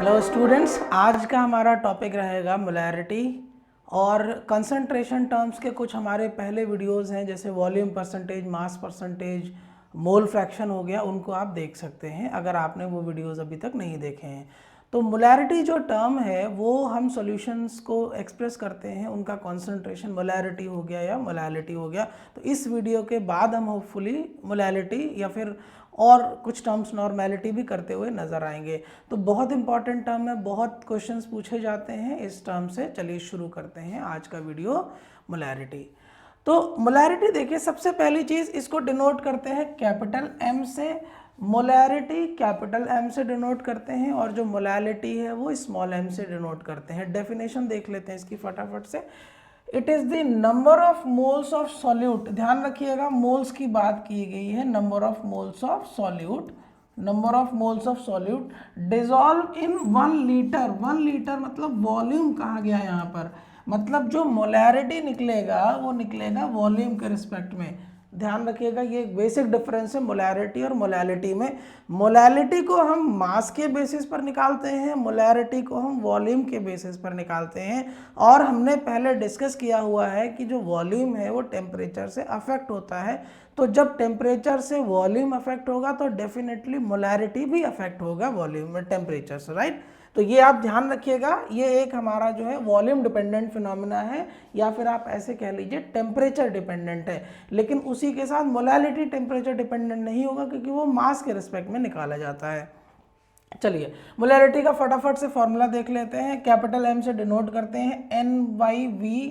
Hello students, आज का हमारा टॉपिक रहेगा मोलैरिटी और कंसंट्रेशन टर्म्स के कुछ हमारे पहले वीडियोस हैं जैसे volume percentage, mass percentage, mole fraction हो गया, उनको आप देख सकते हैं अगर आपने वो वीडियोस अभी तक नहीं देखे हैं। तो मोलैरिटी जो टर्म है वो हम सॉल्यूशंस को एक्सप्रेस करते हैं, उनका कंसंट्रेशन मोलैरिटी हो गया या मोलैलिटी हो गया। तो इस वीडियो के बाद हम होपफुली मोलैलिटी या फिर और कुछ टर्म्स नॉर्मेलिटी भी करते हुए नज़र आएंगे। तो बहुत इंपॉर्टेंट टर्म है, बहुत क्वेश्चंस पूछे जाते हैं इस टर्म से। चलिए शुरू करते हैं आज का वीडियो मोलैरिटी। तो मोलैरिटी देखिए, सबसे पहली चीज़ इसको डिनोट करते हैं कैपिटल एम से। मोलैरिटी कैपिटल एम से डिनोट करते हैं और जो मोलैलिटी है वो स्मॉल एम से डिनोट करते हैं। डेफिनेशन देख लेते हैं इसकी फटाफट से। It is the number of moles of solute, ध्यान रखिएगा मोल्स की बात की गई है, number of moles of solute, number of moles of solute dissolve in 1 litre. 1 litre मतलब वॉल्यूम कहा गया है यहाँ पर, मतलब जो मोलैरिटी निकलेगा वो निकलेगा वॉल्यूम के रिस्पेक्ट में। ध्यान रखिएगा, ये एक बेसिक डिफरेंस है मोलैरिटी और मोलैलिटी में। मोलैलिटी को हम मास के बेसिस पर निकालते हैं, मोलैरिटी को हम वॉल्यूम के बेसिस पर निकालते हैं। और हमने पहले डिस्कस किया हुआ है कि जो वॉल्यूम है वो टेम्परेचर से अफेक्ट होता है। तो जब टेम्परेचर से वॉल्यूम अफेक्ट होगा तो डेफिनेटली मोलैरिटी भी अफेक्ट होगा वॉल्यूम में, टेम्परेचर से, राइट। तो ये आप ध्यान रखिएगा, ये एक हमारा जो है वॉल्यूम डिपेंडेंट फिनोमिना है या फिर आप ऐसे कह लीजिए टेम्परेचर डिपेंडेंट है। लेकिन उसी के साथ मोलैलिटी टेम्परेचर डिपेंडेंट नहीं होगा क्योंकि वो मास के रिस्पेक्ट में निकाला जाता है। चलिए मोलैरिटी का फटाफट से फॉर्मूला देख लेते हैं। कैपिटल एम से डिनोट करते हैं N/V,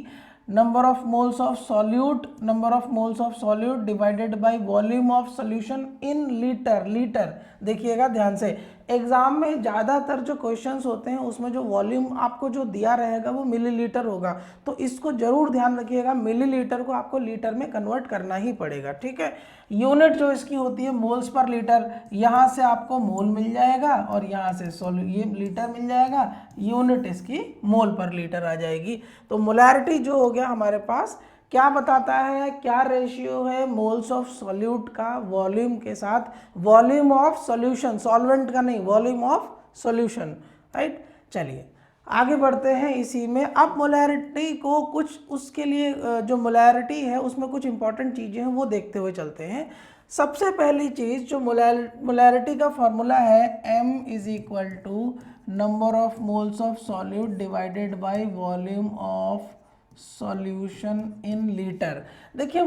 number of moles of solute, number of moles of solute divided by volume of solution in litre. Litre देखिएगा ध्यान से, एग्जाम में ज़्यादातर जो क्वेश्चंस होते हैं उसमें जो वॉल्यूम आपको जो दिया रहेगा वो मिलीलीटर होगा। तो इसको जरूर ध्यान रखिएगा, मिलीलीटर को आपको लीटर में कन्वर्ट करना ही पड़ेगा, ठीक है। यूनिट जो इसकी होती है मोल्स पर लीटर, यहाँ से आपको मोल मिल जाएगा और यहाँ से ये लीटर मिल जाएगा, यूनिट इसकी मोल पर लीटर आ जाएगी। तो मोलैरिटी जो हो गया हमारे पास क्या बताता है, क्या रेशियो है मोल्स ऑफ सॉल्यूट का वॉल्यूम के साथ, वॉल्यूम ऑफ सॉल्यूशन, सॉल्वेंट का नहीं, वॉल्यूम ऑफ सॉल्यूशन, राइट। चलिए आगे बढ़ते हैं इसी में। अब मोलैरिटी को कुछ उसके लिए जो मोलैरिटी है उसमें कुछ इंपॉर्टेंट चीज़ें हैं वो देखते हुए चलते हैं। सबसे पहली चीज़ जो मोलैरिटी का फॉर्मूला है M = number of moles of solute divided by volume of solution in litre. देखिए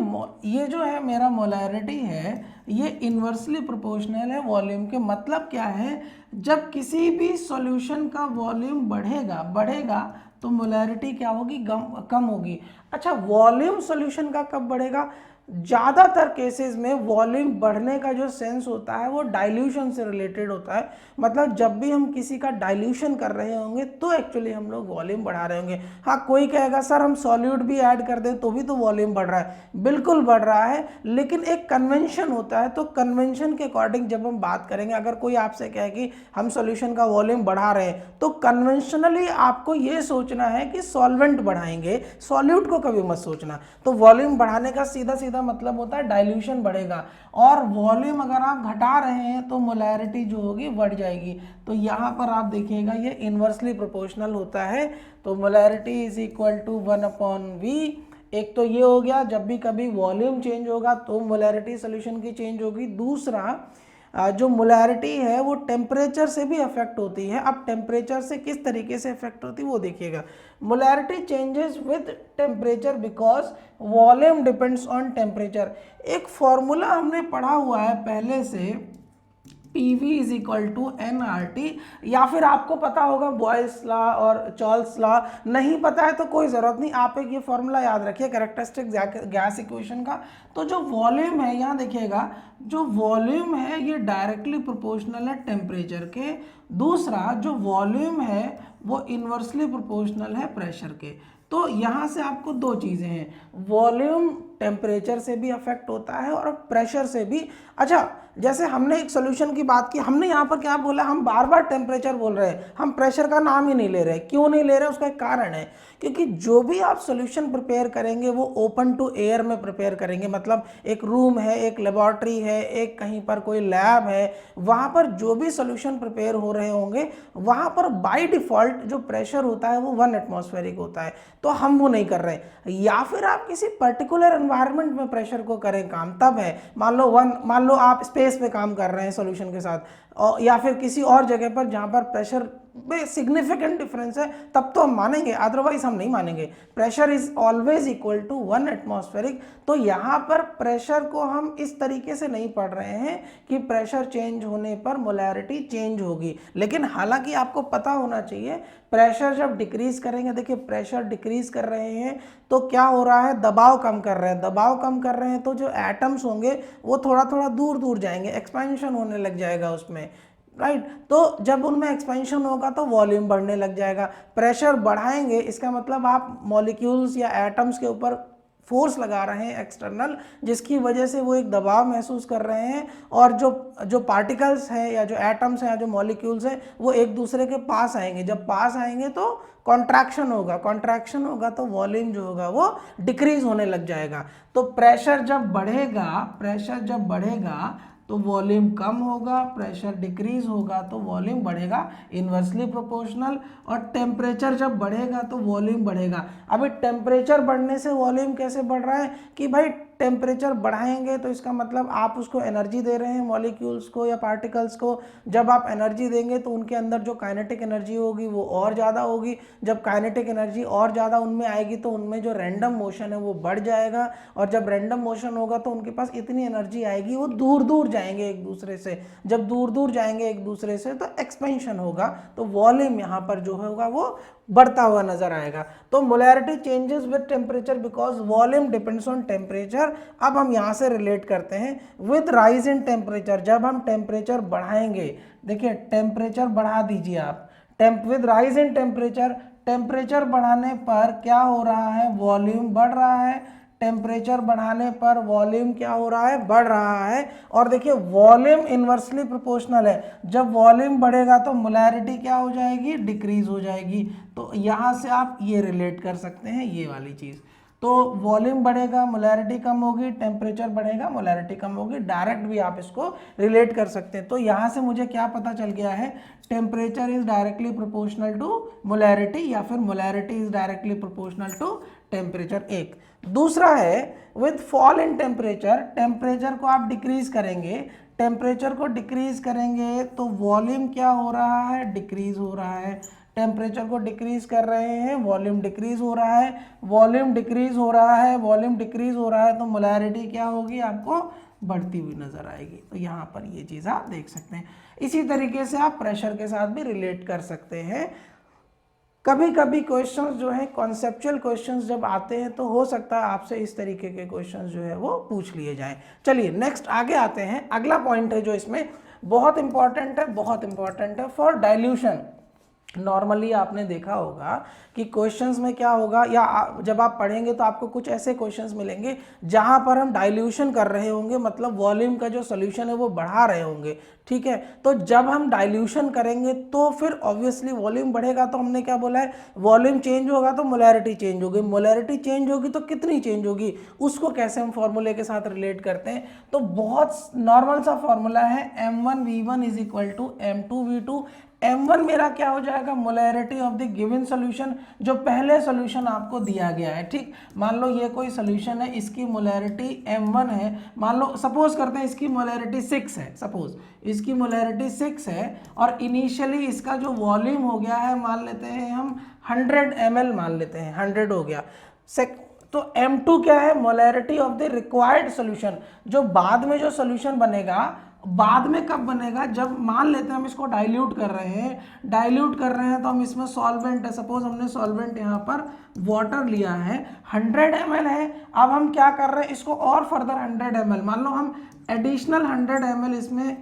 ये जो है मेरा मोलैरिटी है ये इन्वर्सली प्रोपोर्शनल है वॉल्यूम के। मतलब क्या है, जब किसी भी सॉल्यूशन का वॉल्यूम बढ़ेगा तो मोलैरिटी क्या होगी, कम होगी। अच्छा, वॉल्यूम सॉल्यूशन का कब बढ़ेगा, ज़्यादातर केसेस में वॉल्यूम बढ़ने का जो सेंस होता है वो डाइल्यूशन से रिलेटेड होता है। मतलब जब भी हम किसी का डाइल्यूशन कर रहे होंगे तो एक्चुअली हम लोग वॉल्यूम बढ़ा रहे होंगे। हाँ, कोई कहेगा सर हम सॉल्यूट भी ऐड कर दें तो भी तो वॉल्यूम बढ़ रहा है, बिल्कुल बढ़ रहा है, लेकिन एक कन्वेंशन होता है। तो कन्वेंशन के अकॉर्डिंग जब हम बात करेंगे, अगर कोई आपसे कहे कि हम सॉल्यूशन का वॉल्यूम बढ़ा रहे हैं तो कन्वेंशनली आपको ये सोचना है कि सॉल्वेंट बढ़ाएंगे, सॉल्यूट को कभी मत सोचना। तो वॉल्यूम बढ़ाने का सीधा सीधा मतलब होता है डाइल्यूशन बढ़ेगा, और वॉल्यूम अगर आप घटा रहे हैं तो मोलैरिटी जो होगी बढ़ जाएगी। तो यहाँ पर आप देखिएगा ये इन्वर्सली प्रोपोर्शनल होता है। तो molarity is equal to 1/V। एक तो ये हो गया, जब भी कभी वॉल्यूम चेंज होगा तो मोलैरिटी सॉल्यूशन की चेंज होगी। दूसरा जो मोलैरिटी है वो टेम्परेचर से भी अफेक्ट होती है। अब टेम्परेचर से किस तरीके से अफेक्ट होती है वो देखिएगा। Molarity changes with temperature because volume depends on temperature. एक फॉर्मूला हमने पढ़ा हुआ है पहले से, PV = nRT, या फिर आपको पता होगा बॉयल्स लॉ और चार्ल्स लॉ। नहीं पता है तो कोई ज़रूरत नहीं, आप एक ये फॉर्मूला याद रखिए कैरेक्टरिस्टिक गैस इक्वेशन का। तो जो वॉल्यूम है यहाँ देखिएगा, जो वॉल्यूम है ये डायरेक्टली प्रोपोर्शनल है टेम्परेचर के। दूसरा जो वॉल्यूम है वो इन्वर्सली प्रोपोर्शनल है प्रेशर के। तो यहाँ से आपको दो चीज़ें हैं, वॉल्यूम टेम्परेचर से भी अफेक्ट होता है और प्रेशर से भी। अच्छा, जैसे हमने एक सोल्यूशन की बात की, हमने यहाँ पर क्या बोला, हम बार बार टेम्परेचर बोल रहे हैं, हम प्रेशर का नाम ही नहीं ले रहे। क्यों नहीं ले रहे, उसका एक कारण है, क्योंकि जो भी आप सोल्यूशन प्रिपेयर करेंगे वो ओपन टू एयर में प्रिपेयर करेंगे। मतलब एक रूम है, एक लेबॉर्ट्री है, एक कहीं पर कोई लैब है, वहाँ पर जो भी सोल्यूशन प्रिपेयर हो रहे होंगे वहाँ पर बाय डिफ़ॉल्ट जो प्रेशर होता है वो 1 एटमॉस्फेरिक होता है, तो हम वो नहीं कर रहे हैं। या फिर आप किसी पर्टिकुलर एनवायरनमेंट में प्रेशर को करें काम, तब है। मान लो आप स्पेस पे काम कर रहे हैं सोल्यूशन के साथ, और या फिर किसी और जगह पर जहाँ पर प्रेशर में सिग्निफिकेंट डिफरेंस है, तब तो हम मानेंगे, अदरवाइज हम नहीं मानेंगे। Pressure is always equal to 1 atmospheric. तो यहाँ पर प्रेशर को हम इस तरीके से नहीं पढ़ रहे हैं कि प्रेशर चेंज होने पर मोलैरिटी चेंज होगी, लेकिन हालांकि आपको पता होना चाहिए प्रेशर जब डिक्रीज करेंगे, देखिए प्रेशर डिक्रीज कर रहे हैं तो क्या हो रहा है, दबाव कम कर रहे हैं। दबाव कम कर रहे हैं तो जो एटम्स होंगे वो थोड़ा थोड़ा दूर दूर जाएंगे, एक्सपेंशन होने लग जाएगा उसमें, राइट। तो जब उनमें एक्सपेंशन होगा तो वॉल्यूम बढ़ने लग जाएगा। प्रेशर बढ़ाएंगे, इसका मतलब आप मॉलिक्यूल्स या एटम्स के ऊपर फोर्स लगा रहे हैं एक्सटर्नल, जिसकी वजह से वो एक दबाव महसूस कर रहे हैं, और जो पार्टिकल्स हैं या जो एटम्स हैं या जो मॉलिक्यूल्स हैं वो एक दूसरे के पास आएंगे। जब पास आएंगे तो कॉन्ट्रैक्शन होगा, कॉन्ट्रैक्शन होगा तो वॉल्यूम जो होगा वो डिक्रीज होने लग जाएगा। तो प्रेशर जब बढ़ेगा तो वॉल्यूम कम होगा, प्रेशर डिक्रीज होगा तो वॉल्यूम बढ़ेगा, इन्वर्सली प्रोपोर्शनल। और टेम्परेचर जब बढ़ेगा तो वॉल्यूम बढ़ेगा। अभी टेम्परेचर बढ़ने से वॉल्यूम कैसे बढ़ रहा है कि भाई टेम्परेचर बढ़ाएंगे तो इसका मतलब आप उसको एनर्जी दे रहे हैं, मॉलिक्यूल्स को या पार्टिकल्स को। जब आप एनर्जी देंगे तो उनके अंदर जो काइनेटिक एनर्जी होगी वो और ज़्यादा होगी। जब काइनेटिक एनर्जी और ज़्यादा उनमें आएगी तो उनमें जो रैंडम मोशन है वो बढ़ जाएगा, और जब रैंडम मोशन होगा तो उनके पास इतनी एनर्जी आएगी वो दूर दूर जाएंगे एक दूसरे से। जब दूर दूर जाएंगे एक दूसरे से तो एक्सपेंशन होगा, तो वॉल्यूम यहाँ पर जो होगा वो बढ़ता हुआ नजर आएगा। तो molarity changes with temperature because volume depends on temperature. अब हम यहाँ से रिलेट करते हैं विद राइज इन टेम्परेचर। जब हम टेम्परेचर बढ़ाएंगे, देखिए टेम्परेचर बढ़ा दीजिए आप, with rise in temperature, temperature बढ़ाने पर क्या हो रहा है, वॉल्यूम बढ़ रहा है। टेम्परेचर बढ़ाने पर वॉल्यूम क्या हो रहा है, बढ़ रहा है। और देखिए वॉल्यूम इन्वर्सली प्रोपोर्शनल है, जब वॉल्यूम बढ़ेगा तो मोलैरिटी क्या हो जाएगी, डिक्रीज हो जाएगी। तो यहाँ से आप ये रिलेट कर सकते हैं ये वाली चीज़। तो वॉल्यूम बढ़ेगा मोलैरिटी कम होगी, टेम्परेचर बढ़ेगा मोलैरिटी कम होगी, डायरेक्ट भी आप इसको रिलेट कर सकते हैं। तो यहाँ से मुझे क्या पता चल गया है, temperature is directly proportional to molarity, या फिर molarity is directly proportional to temperature. एक दूसरा है with fall in temperature, temperature को आप डिक्रीज करेंगे, टेम्परेचर को डिक्रीज करेंगे तो वॉल्यूम क्या हो रहा है, डिक्रीज हो रहा है। टेम्परेचर को डिक्रीज कर रहे हैं, वॉल्यूम डिक्रीज हो रहा है, वॉल्यूम डिक्रीज हो रहा है, वॉल्यूम डिक्रीज हो रहा है, तो मोलैरिटी क्या होगी, आपको बढ़ती हुई नजर आएगी। तो यहाँ पर ये चीज़ आप देख सकते हैं। इसी तरीके से आप प्रेशर के साथ भी रिलेट कर सकते हैं। कभी कभी क्वेश्चंस जो है कॉन्सेप्चुअल क्वेश्चंस जब आते हैं तो हो सकता है आपसे इस तरीके के क्वेश्चंस जो है वो पूछ लिए जाएं। चलिए नेक्स्ट आगे आते हैं। अगला पॉइंट है जो इसमें बहुत इंपॉर्टेंट है फॉर डाइल्यूशन। नॉर्मली आपने देखा होगा कि क्वेश्चंस में क्या होगा, या जब आप पढ़ेंगे तो आपको कुछ ऐसे क्वेश्चंस मिलेंगे जहां पर हम डाइल्यूशन कर रहे होंगे, मतलब वॉल्यूम का जो सोल्यूशन है वो बढ़ा रहे होंगे, ठीक है। तो जब हम डाइल्यूशन करेंगे तो फिर ऑब्वियसली वॉल्यूम बढ़ेगा। तो हमने क्या बोला है, वॉल्यूम चेंज होगा तो मोलैरिटी चेंज होगी, मोलैरिटी चेंज होगी तो कितनी चेंज होगी, उसको कैसे हम फॉर्मूले के साथ रिलेट करते हैं। तो बहुत नॉर्मल सा फॉर्मूला है, m1v1 is equal to m2v2। m1 मेरा क्या हो जाएगा, molarity of the given solution, जो पहले सोल्यूशन आपको दिया गया है, ठीक। मान लो ये कोई सोल्यूशन है, इसकी मोलैरिटी m1 है, मान लो सपोज करते हैं इसकी मोलैरिटी 6 है, सपोज इसकी मोलैरिटी 6 है, और इनिशियली इसका जो वॉल्यूम हो गया है मान लेते हैं हम 100 ml मान लेते हैं, 100 हो गया। तो m2 क्या है, molarity of the required solution, जो बाद में जो सोल्यूशन बनेगा, बाद में कब बनेगा, जब मान लेते हैं हम इसको डाइल्यूट कर रहे हैं तो हम इसमें सॉल्वेंट है, सपोज हमने सॉल्वेंट यहाँ पर वाटर लिया है, 100 ml है। अब हम क्या कर रहे हैं, इसको और फर्दर 100 ml, मान लो हम एडिशनल 100 ml इसमें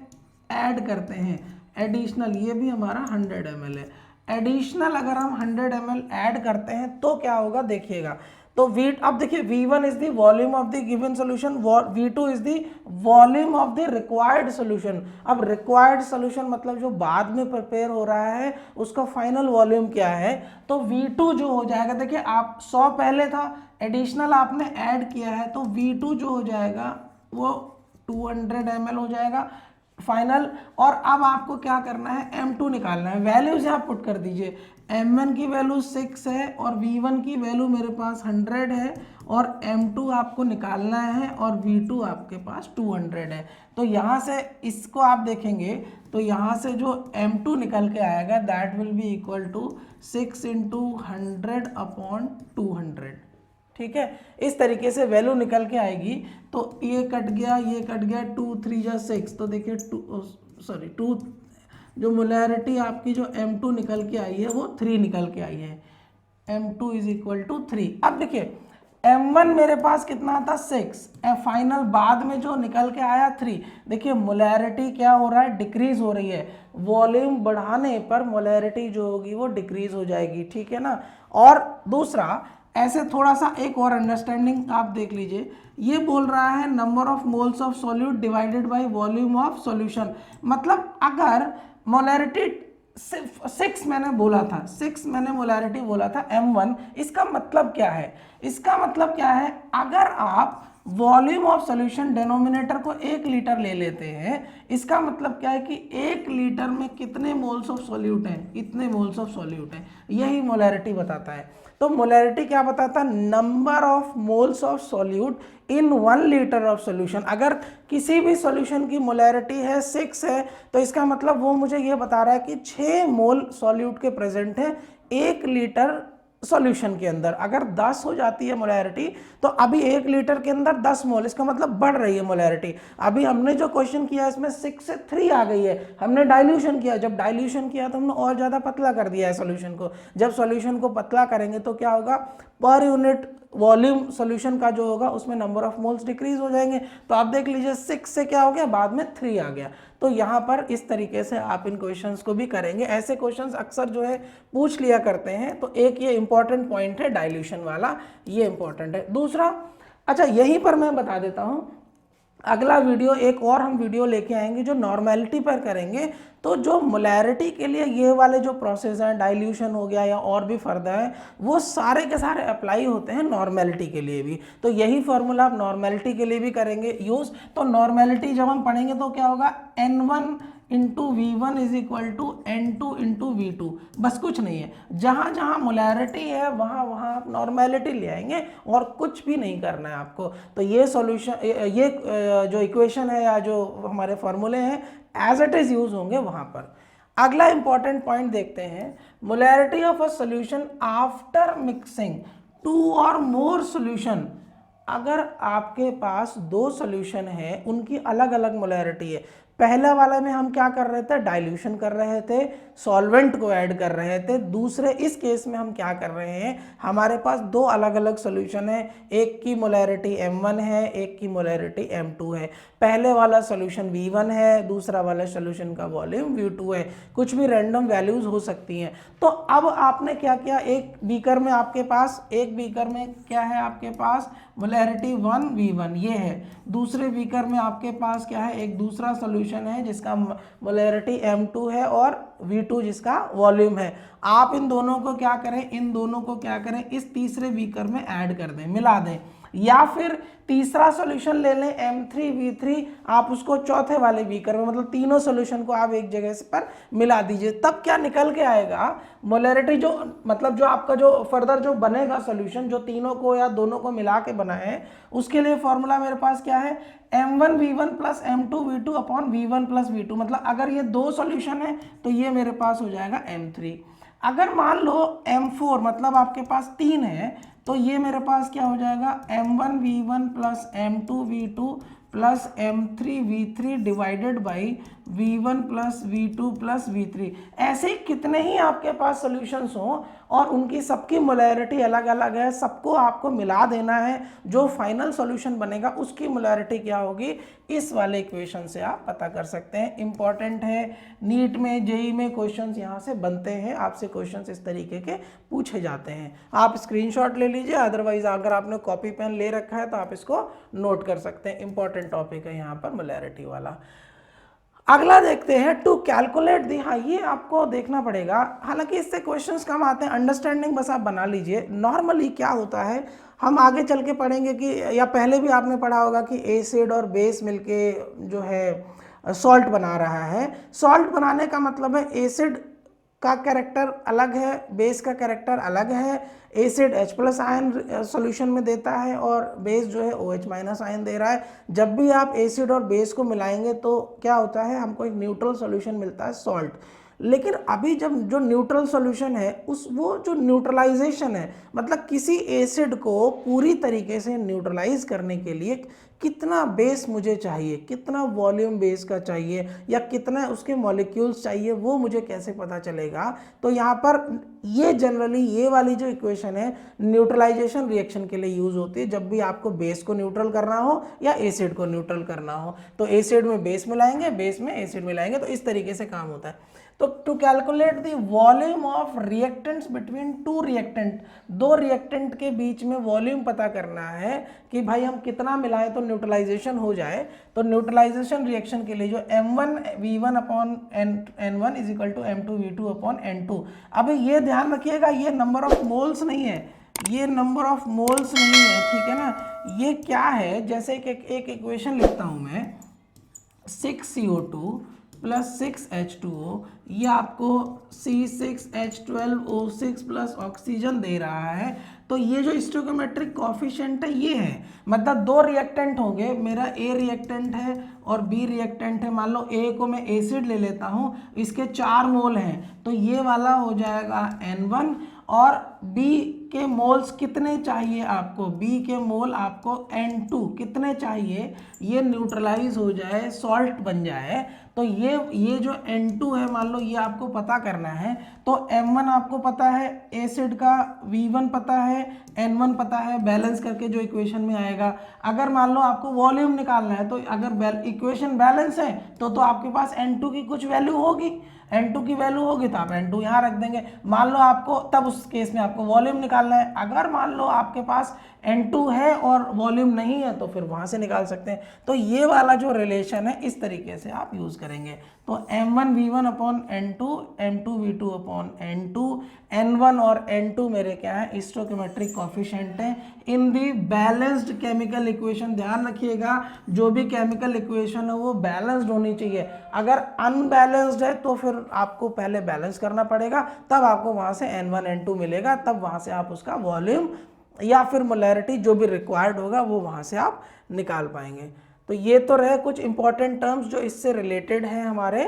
ऐड करते हैं, एडिशनल, ये भी हमारा 100 ml है, एडिशनल अगर हम 100 ml ऐड करते हैं तो क्या होगा देखिएगा। तो V, अब देखिए V1 is the volume of the given solution, V2 is the volume of the required solution. अब रिक्वायर्ड सोल्यूशन मतलब जो बाद में प्रिपेयर हो रहा है उसका फाइनल वॉल्यूम क्या है, तो V2 जो हो जाएगा, देखिए आप 100 पहले था, एडिशनल आपने ऐड किया है, तो V2 जो हो जाएगा वो 200 ml हो जाएगा फाइनल। और अब आपको क्या करना है, M2 निकालना है। वैल्यूज यहाँ पुट कर दीजिए, M1 की वैल्यू 6 है और V1 की वैल्यू मेरे पास 100 है और M2 आपको निकालना है और V2 आपके पास 200 है। तो यहाँ से इसको आप देखेंगे तो यहाँ से जो M2 निकल के आएगा that will be equal to 6 × 100/200। ठीक है, इस तरीके से वैल्यू निकल के आएगी। तो ये कट गया, ये कट गया, 2 3 जा 6, तो देखिए 2 जो मोलैरिटी आपकी जो M2 निकल के आई है वो 3 निकल के आई है, M2 इज इक्वल टू 3। अब देखिए M1 मेरे पास कितना था 6, फाइनल बाद में जो निकल के आया 3। देखिए मोलैरिटी क्या हो रहा है, डिक्रीज हो रही है, वॉल्यूम बढ़ाने पर मोलैरिटी जो होगी वो डिक्रीज हो जाएगी, ठीक है ना। और दूसरा ऐसे थोड़ा सा एक और अंडरस्टैंडिंग आप देख लीजिए, ये बोल रहा है number of moles of solute divided by volume of solution. मतलब अगर मोलैरिटी 6 मैंने बोला था, 6 मैंने मोलैरिटी बोला था M1, इसका मतलब क्या है, इसका मतलब क्या है, अगर आप वॉल्यूम ऑफ सॉल्यूशन डिनोमिनेटर को 1 लीटर ले लेते हैं, इसका मतलब क्या है कि 1 लीटर में कितने मोल्स ऑफ सॉल्यूट हैं, इतने मोल्स ऑफ सॉल्यूट हैं, यही मोलैरिटी बताता है। तो मोलैरिटी क्या बताता है, number of moles of solute in 1 litre of solution. अगर किसी भी सॉल्यूशन की मोलैरिटी है 6 है तो इसका मतलब वो मुझे ये बता रहा है कि 6 मोल सॉल्यूट के प्रेजेंट है 1 लीटर सॉल्यूशन के अंदर। अगर 10 हो जाती है मोलैरिटी तो अभी 1 लीटर के अंदर 10 मोल, इसका मतलब बढ़ रही है मोलैरिटी। अभी हमने जो क्वेश्चन किया इसमें 6 से 3 आ गई है, हमने डाइल्यूशन किया, जब डाइल्यूशन किया तो हमने और ज़्यादा पतला कर दिया है सॉल्यूशन को। जब सॉल्यूशन को पतला करेंगे तो क्या होगा, पर यूनिट वॉल्यूम सॉल्यूशन का जो होगा उसमें नंबर ऑफ मोल्स डिक्रीज हो जाएंगे। तो आप देख लीजिए 6 से क्या हो गया, बाद में 3 आ गया। तो यहाँ पर इस तरीके से आप इन क्वेश्चंस को भी करेंगे। ऐसे क्वेश्चंस अक्सर जो है पूछ लिया करते हैं। तो एक ये इंपॉर्टेंट पॉइंट है डाइल्यूशन वाला, ये इंपॉर्टेंट है। दूसरा, अच्छा यहीं पर मैं बता देता हूँ, अगला वीडियो एक और हम वीडियो लेके आएंगे जो नॉर्मेलिटी पर करेंगे। तो जो मोलैरिटी के लिए ये वाले जो प्रोसेस हैं, डाइल्यूशन हो गया या और भी फर्दर है, वो सारे के सारे अप्लाई होते हैं नॉर्मेलिटी के लिए भी। तो यही फॉर्मूला आप नॉर्मेलिटी के लिए भी करेंगे यूज़। तो नॉर्मेलिटी जब हम पढ़ेंगे तो क्या होगा, N1 into V1 is equal to N2 into V2। बस कुछ नहीं है, जहाँ जहाँ मोलैरिटी है वहाँ वहाँ आप नॉर्मेलिटी ले आएंगे और कुछ भी नहीं करना है आपको। तो ये सॉल्यूशन, ये जो इक्वेशन है या जो हमारे फॉर्मूले हैं एज इट इज यूज होंगे वहाँ पर। अगला इंपॉर्टेंट पॉइंट देखते हैं, molarity of a solution after mixing 2 और मोर सॉल्यूशन। अगर आपके पास 2 सॉल्यूशन है, उनकी अलग अलग मोलैरिटी है, पहला वाला में हम क्या कर रहे थे, डाइल्यूशन कर रहे थे, सॉल्वेंट को ऐड कर रहे थे। दूसरे इस केस में हम क्या कर रहे हैं, हमारे पास 2 अलग अलग सॉल्यूशन है, एक की मोलैरिटी M1 है, एक की मोलैरिटी M2 है। पहले वाला सॉल्यूशन V1 है, दूसरा वाला सॉल्यूशन का वॉल्यूम V2 है। कुछ भी रैंडम वैल्यूज हो सकती हैं। तो अब आपने क्या किया, एक बीकर में आपके पास, एक बीकर में क्या है आपके पास, मोलैरिटी 1 V1 ये है। दूसरे बीकर में आपके पास क्या है, एक दूसरा सॉल्यूशन है जिसका मोलैरिटी M2 है और V2 जिसका वॉल्यूम है। आप इन दोनों को क्या करें, इन दोनों को क्या करें, इस तीसरे बीकर में ऐड कर दें, मिला दें। या फिर तीसरा सॉल्यूशन ले लें M3V3, आप उसको चौथे वाले बीकर में, मतलब तीनों सॉल्यूशन को आप एक जगह पर मिला दीजिए। तब क्या निकल के आएगा, मोलैरिटी जो, मतलब जो आपका जो फर्दर जो बनेगा सॉल्यूशन, जो तीनों को या दोनों को मिला के बना है, उसके लिए फॉर्मूला मेरे पास क्या है, M1V1 plus M2V2 upon V1 plus V2। मतलब अगर ये 2 सॉल्यूशन है तो ये मेरे पास हो जाएगा M3। अगर मान लो M4, मतलब आपके पास 3 है, तो ये मेरे पास क्या हो जाएगा, M1V1 plus M2V2 plus M3V3 divided by V1 plus V2 plus V3। ऐसे कितने ही आपके पास सॉल्यूशंस हों और उनकी सबकी मोलैरिटी अलग अलग है, सबको आपको मिला देना है, जो फाइनल सॉल्यूशन बनेगा उसकी मोलैरिटी क्या होगी, इस वाले इक्वेशन से आप पता कर सकते हैं। इंपॉर्टेंट है, नीट में जेई में क्वेश्चंस यहाँ से बनते हैं, आपसे क्वेश्चंस इस तरीके के पूछे जाते हैं। आप स्क्रीनशॉट ले लीजिए, अदरवाइज अगर आपने कॉपी पेन ले रखा है तो आप इसको नोट कर सकते हैं। इंपॉर्टेंट टॉपिक है यहाँ पर मोलैरिटी वाला। अगला देखते हैं टू कैलकुलेट दी, हाँ ये आपको देखना पड़ेगा, हालांकि इससे क्वेश्चंस कम आते हैं, अंडरस्टैंडिंग बस आप बना लीजिए। नॉर्मली क्या होता है, हम आगे चल के पढ़ेंगे कि, या पहले भी आपने पढ़ा होगा कि एसिड और बेस मिलके जो है सॉल्ट बना रहा है। सॉल्ट बनाने का मतलब है एसिड का कैरेक्टर अलग है, बेस का कैरेक्टर अलग है। एसिड H+ आयन सॉल्यूशन में देता है और बेस जो है OH- आयन दे रहा है। जब भी आप एसिड और बेस को मिलाएंगे तो क्या होता है, हमको एक न्यूट्रल सॉल्यूशन मिलता है सॉल्ट। लेकिन अभी जब जो न्यूट्रल सॉल्यूशन है वो जो न्यूट्रलाइजेशन है, मतलब किसी एसिड को पूरी तरीके से न्यूट्रलाइज करने के लिए कितना बेस मुझे चाहिए, कितना वॉल्यूम बेस का चाहिए या कितना उसके मॉलिक्यूल्स चाहिए, वो मुझे कैसे पता चलेगा। तो यहाँ पर ये जनरली ये वाली जो इक्वेशन है न्यूट्रलाइजेशन रिएक्शन के लिए यूज होती है, जब भी आपको बेस को न्यूट्रल करना हो या एसिड को न्यूट्रल करना हो। तो एसिड में बेस मिलाएंगे, बेस में एसिड मिलाएंगे, तो इस तरीके से काम होता है। तो to calculate the volume of reactants between two reactant, दो रिएक्टेंट के बीच में वॉल्यूम पता करना है कि भाई हम कितना मिलाएं तो न्यूट्रलाइजेशन हो जाए। तो न्यूट्रलाइजेशन रिएक्शन के लिए जो M1V1 upon N1 is equal to M2V2 upon N2। अब ये ध्यान रखिएगा, ये नंबर ऑफ मोल्स नहीं है, ये नंबर ऑफ मोल्स नहीं है, ठीक है ना। ये क्या है, जैसे कि एक इक्वेशन लिखता हूं मैं, 6CO2 प्लस 6H2O, ये आपको C6H12O6 प्लस ऑक्सीजन दे रहा है। तो ये जो स्टोइकोमेट्रिक कॉफिशिएंट है ये है, मतलब दो रिएक्टेंट होंगे, मेरा A रिएक्टेंट है और B रिएक्टेंट है। मान लो A को मैं एसिड ले लेता हूँ, इसके 4 मोल हैं, तो ये वाला हो जाएगा N1। और B के मोल्स कितने चाहिए आपको, B के मोल आपको N2 कितने चाहिए, ये न्यूट्रलाइज हो जाए, सॉल्ट बन जाए। तो ये जो N2 है, मान लो ये आपको पता करना है। तो M1 आपको पता है, एसिड का V1 पता है, N1 पता है, बैलेंस करके जो इक्वेशन में आएगा। अगर मान लो आपको वॉल्यूम निकालना है, तो अगर इक्वेशन बैलेंस है तो आपके पास N2 की कुछ वैल्यू होगी, N2 की वैल्यू होगी तो आप N2 यहाँ रख देंगे। मान लो आपको, तब उस केस में आपको वॉल्यूम निकालना है। अगर मान लो आपके पास N2 है और वॉल्यूम नहीं है तो फिर वहाँ से निकाल सकते हैं। तो ये वाला जो रिलेशन है इस तरीके से आप यूज़ करेंगे। तो M1V1 upon N2, M2V2 upon N2, N1 और N2 मेरे क्या है, स्टोइकोमेट्रिक कॉफिशिएंट है इन दी बैलेंस्ड केमिकल इक्वेशन। ध्यान रखिएगा, जो भी केमिकल इक्वेशन है वो बैलेंस्ड होनी चाहिए। अगर अनबैलेंस्ड है तो फिर आपको पहले बैलेंस करना पड़ेगा, तब आपको वहाँ से N1 N2 मिलेगा, तब वहाँ से आप उसका वॉल्यूम या फिर मोलैरिटी जो भी रिक्वायर्ड होगा वो वहाँ से आप निकाल पाएंगे। तो ये तो रहे कुछ इंपॉर्टेंट टर्म्स जो इससे रिलेटेड हैं हमारे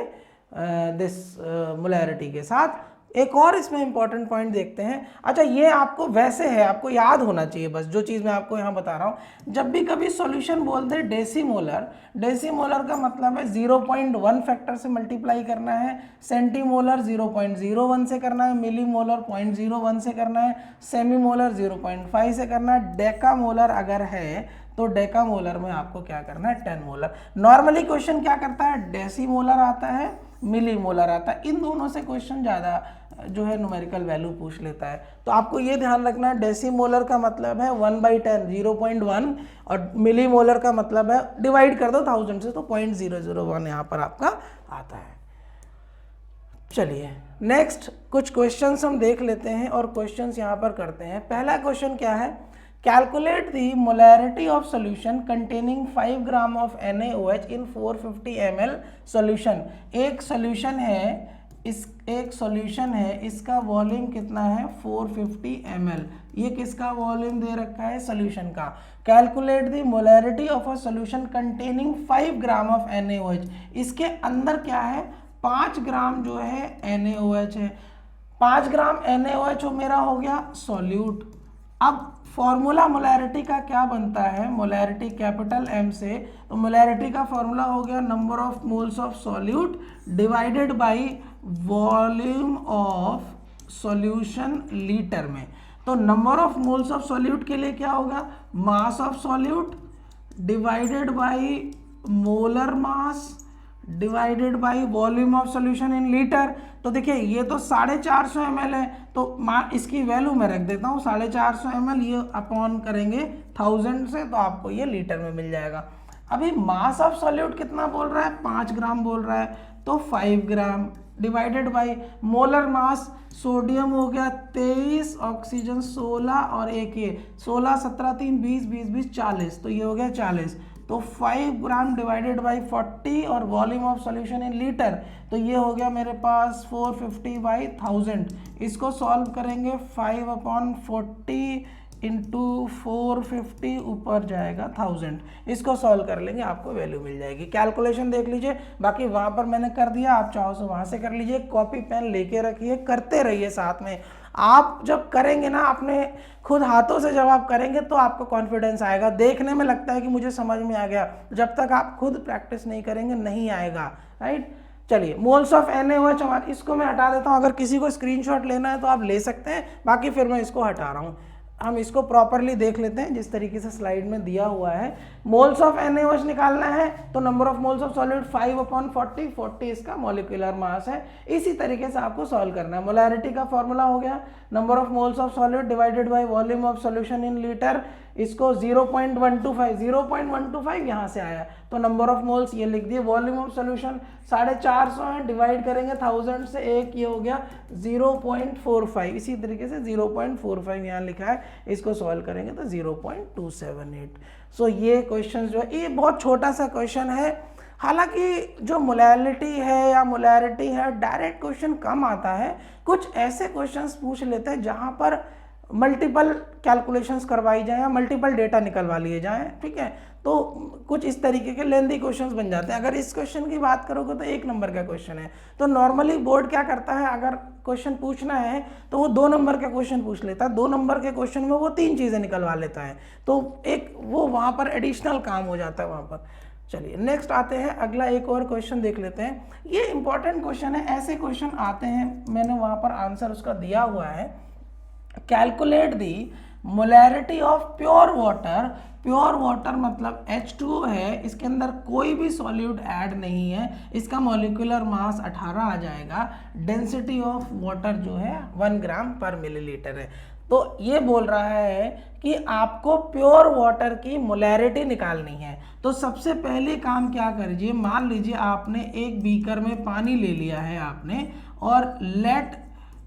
दिस मोलैरिटी के साथ। एक और इसमें इंपॉर्टेंट पॉइंट देखते हैं। अच्छा, ये आपको वैसे है, आपको याद होना चाहिए बस, जो चीज़ मैं आपको यहाँ बता रहा हूँ। जब भी कभी सॉल्यूशन बोलते हैं डेसीमोलर, डेसीमोलर का मतलब है 0.1 फैक्टर से मल्टीप्लाई करना है, सेंटीमोलर 0.01 से करना है, मिलीमोलर 0.01 से करना है, सेमीमोलर 0.5 से करना है। डेकामोलर अगर है तो डेकामोलर में आपको क्या करना है, 10 मोलर। नॉर्मली क्वेश्चन क्या करता है, डेसीमोलर आता है, मिलीमोलर आता है, इन दोनों से क्वेश्चन ज़्यादा जो है न्यूमेरिकल वैल्यू पूछ लेता है। तो आपको ये ध्यान रखना है, डेसीमोलर का मतलब है 1/10 0.1, और मिलीमोलर का मतलब है डिवाइड कर दो 1000 से तो 0.001 यहाँ पर आपका आता है। चलिए नेक्स्ट कुछ क्वेश्चंस हम देख लेते हैं और क्वेश्चंस यहाँ पर करते हैं। पहला क्वेश्चन क्या है, calculate the molarity of solution containing 5 gram of NaOH in 450 ml solution. एक सॉल्यूशन है, इसका वॉल्यूम कितना है, 450 ml। ये किसका वॉल्यूम दे रखा है, सॉल्यूशन का। Calculate the molarity of a solution containing 5 gram of NaOH। इसके अंदर क्या है, 5 ग्राम जो है NaOH है। 5 ग्राम NaOH मेरा हो गया सॉल्यूट, अब फॉर्मूला मोलैरिटी का क्या बनता है, मोलैरिटी कैपिटल M से, तो मोलैरिटी का फॉर्मूला हो गया number of moles of solute divided by volume of solution litre में। तो number of moles of solute के लिए क्या होगा, mass of solute divided by molar mass divided by volume of solution in litre. तो देखिए ये तो 450 ml है, तो इसकी वैल्यू मैं रख देता हूँ 450 ml, ये अपॉन करेंगे 1000 से, तो आपको ये लीटर में मिल जाएगा। अभी मास ऑफ सॉल्यूट कितना बोल रहा है, 5 ग्राम बोल रहा है, तो 5 gram divided by molar mass, sodium हो गया 23, ऑक्सीजन 16 और एक ये 16 17 3 20 20 20 40, तो ये हो गया 40। तो 5 ग्राम डिवाइडेड बाई 40 और volume of solution in litre, तो ये हो गया मेरे पास 450 बाई 1000। इसको सॉल्व करेंगे 5/40 इंटू 450 ऊपर जाएगा 1000, इसको सॉल्व कर लेंगे आपको वैल्यू मिल जाएगी। कैलकुलेशन देख लीजिए, बाकी वहाँ पर मैंने कर दिया, आप चाहो तो वहाँ से कर लीजिए। कॉपी पेन लेके रखिए, करते रहिए साथ में। आप जब करेंगे ना अपने खुद हाथों से, जब आप करेंगे तो आपको कॉन्फिडेंस आएगा। देखने में लगता है कि मुझे समझ में आ गया, जब तक आप खुद प्रैक्टिस नहीं करेंगे नहीं आएगा, राइट। चलिए मोल्स ऑफ NaOH, इसको मैं हटा देता हूँ। अगर किसी को स्क्रीनशॉट लेना है तो आप ले सकते हैं, बाकी फिर मैं इसको हटा रहा हूँ। हम इसको प्रॉपरली देख लेते हैं जिस तरीके से स्लाइड में दिया हुआ है। मोल्स ऑफ NaOH निकालना है तो number of moles of solid 5/40, 40 इसका मॉलिक्यूलर मास है। इसी तरीके से आपको सॉल्व करना है। मोलैरिटी का फॉर्मूला हो गया number of moles of solid divided by volume of solution in litre. इसको 0.125 यहाँ से आया, तो नंबर ऑफ मोल्स ये लिख दिए। वॉल्यूम ऑफ सॉल्यूशन 450 है, डिवाइड करेंगे 1000 से, एक ये हो गया 0.45, इसी तरीके से 0.45 यहाँ लिखा है, इसको सॉल्व करेंगे तो 0.278। सो ये क्वेश्चन जो है ये बहुत छोटा सा क्वेश्चन है। हालांकि जो मोलैरिटी है या मोलैरिटी है डायरेक्ट क्वेश्चन कम आता है, कुछ ऐसे क्वेश्चंस पूछ लेते हैं जहाँ पर मल्टीपल कैलकुलेशंस करवाई जाए या मल्टीपल डेटा निकलवा लिए जाएं, ठीक है। तो कुछ इस तरीके के लेंदी क्वेश्चंस बन जाते हैं। अगर इस क्वेश्चन की बात करोगे तो 1 नंबर का क्वेश्चन है, तो नॉर्मली बोर्ड क्या करता है, अगर क्वेश्चन पूछना है तो वो 2 नंबर का क्वेश्चन पूछ लेता है। 2 नंबर के क्वेश्चन में वो 3 चीज़ें निकलवा लेता है, तो एक वो वहाँ पर एडिशनल काम हो जाता है वहाँ पर। चलिए नेक्स्ट आते हैं, अगला एक और क्वेश्चन देख लेते हैं। ये इंपॉर्टेंट क्वेश्चन है, ऐसे क्वेश्चन आते हैं, मैंने वहाँ पर आंसर उसका दिया हुआ है। Calculate the molarity of pure water. Pure water मतलब H2O है, इसके अंदर कोई भी सॉल्यूट ऐड नहीं है, इसका मॉलिक्यूलर मास 18 आ जाएगा। डेंसिटी ऑफ वाटर जो है 1 ग्राम पर मिलीलीटर है। तो ये बोल रहा है कि आपको प्योर वाटर की मोलैरिटी निकालनी है। तो सबसे पहले काम क्या करिए, मान लीजिए आपने एक बीकर में पानी ले लिया है आपने, और लेट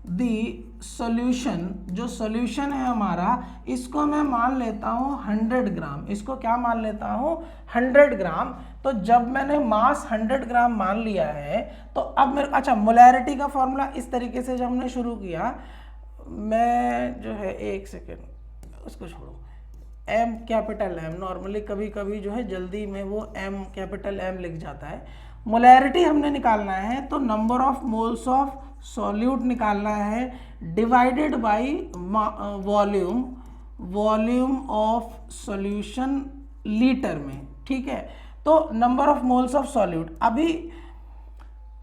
दी सॉल्यूशन, जो सॉल्यूशन है हमारा, इसको मैं मान लेता हूँ 100 ग्राम। इसको क्या मान लेता हूँ 100 ग्राम। तो जब मैंने मास 100 ग्राम मान लिया है तो अब मेरे, अच्छा मोलैरिटी का फॉर्मूला इस तरीके से जब हमने शुरू किया, मैं जो है 1 सेकेंड उसको छोड़ो, M कैपिटल M, नॉर्मली कभी कभी जो है जल्दी में वो M कैपिटल M लिख जाता है। मोलैरिटी हमने निकालना है तो number of moles of solute निकालना है divided by volume of solution litre में, ठीक है। तो number of moles of solute, अभी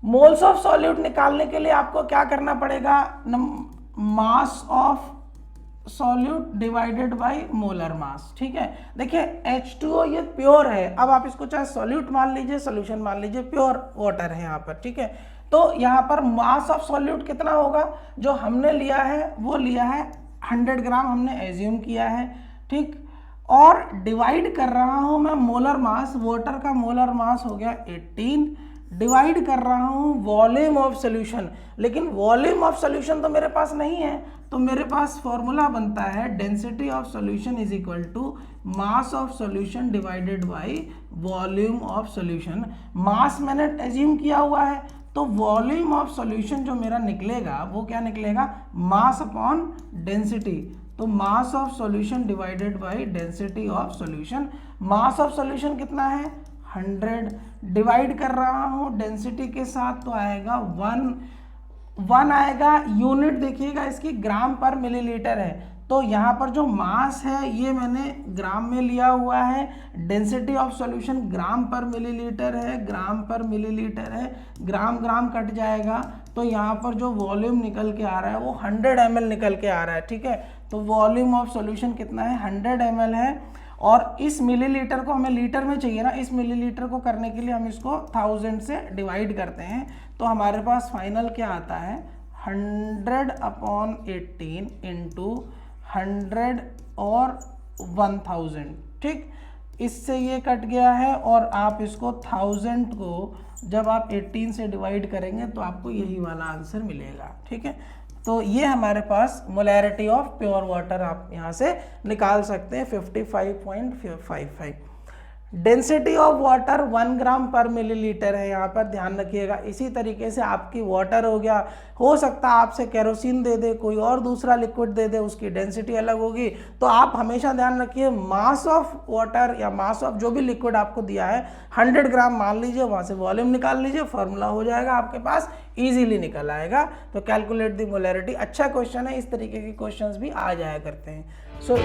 मोल्स ऑफ सॉल्यूट निकालने के लिए आपको क्या करना पड़ेगा, mass of solute divided by molar mass, ठीक है। देखिए H2O ये प्योर है, अब आप इसको चाहे सॉल्यूट मान लीजिए, सॉल्यूशन मान लीजिए, प्योर वाटर है यहाँ पर, ठीक है। तो यहाँ पर मास ऑफ सॉल्यूट कितना होगा, जो हमने लिया है वो लिया है 100 ग्राम, हमने एज्यूम किया है, ठीक। और डिवाइड कर रहा हूँ मैं मोलर मास, वाटर का मोलर मास हो गया 18, डिवाइड कर रहा हूँ वॉल्यूम ऑफ सॉल्यूशन, लेकिन वॉल्यूम ऑफ सॉल्यूशन तो मेरे पास नहीं है, तो मेरे पास फॉर्मूला बनता है density of solution is equal to mass of solution divided by volume of solution. Mass मैंने एज्यूम किया हुआ है, तो वॉल्यूम ऑफ सॉल्यूशन जो मेरा निकलेगा वो क्या निकलेगा, मास अपॉन डेंसिटी। तो mass of solution divided by density of solution. Mass of solution कितना है 100, डिवाइड कर रहा हूँ डेंसिटी के साथ, तो आएगा 1 आएगा। यूनिट देखिएगा इसकी ग्राम पर मिलीलीटर है, तो यहाँ पर जो मास है ये मैंने ग्राम में लिया हुआ है, डेंसिटी ऑफ सॉल्यूशन ग्राम पर मिलीलीटर है, ग्राम पर मिलीलीटर है, ग्राम ग्राम कट जाएगा, तो यहाँ पर जो वॉल्यूम निकल के आ रहा है वो 100 ml निकल के आ रहा है, ठीक है। तो वॉल्यूम ऑफ सॉल्यूशन कितना है, 100 ml है, और इस मिलीलीटर को हमें लीटर में चाहिए ना, इस मिलीलीटर को करने के लिए हम इसको 1000 से डिवाइड करते हैं, तो हमारे पास फाइनल क्या आता है, 100/18 इंटू 100 और 1000, ठीक। इससे ये कट गया है, और आप इसको 1000 को जब आप 18 से डिवाइड करेंगे तो आपको यही वाला आंसर मिलेगा, ठीक है। तो ये हमारे पास मोलैरिटी ऑफ प्योर वाटर आप यहाँ से निकाल सकते हैं 55.55। डेंसिटी ऑफ वाटर 1 ग्राम पर मिलीलीटर है, यहाँ पर ध्यान रखिएगा। इसी तरीके से आपकी वाटर हो गया, हो सकता है आपसे केरोसिन दे दे, कोई और दूसरा लिक्विड दे दे, उसकी डेंसिटी अलग होगी। तो आप हमेशा ध्यान रखिए मास ऑफ वाटर या मास ऑफ जो भी लिक्विड आपको दिया है 100 ग्राम मान लीजिए, वहाँ से वॉल्यूम निकाल लीजिए, फॉर्मूला हो जाएगा आपके पास, ईजिली निकल आएगा। तो कैलकुलेट द मोलैरिटी अच्छा क्वेश्चन है, इस तरीके के क्वेश्चन भी आ जाया करते हैं। सो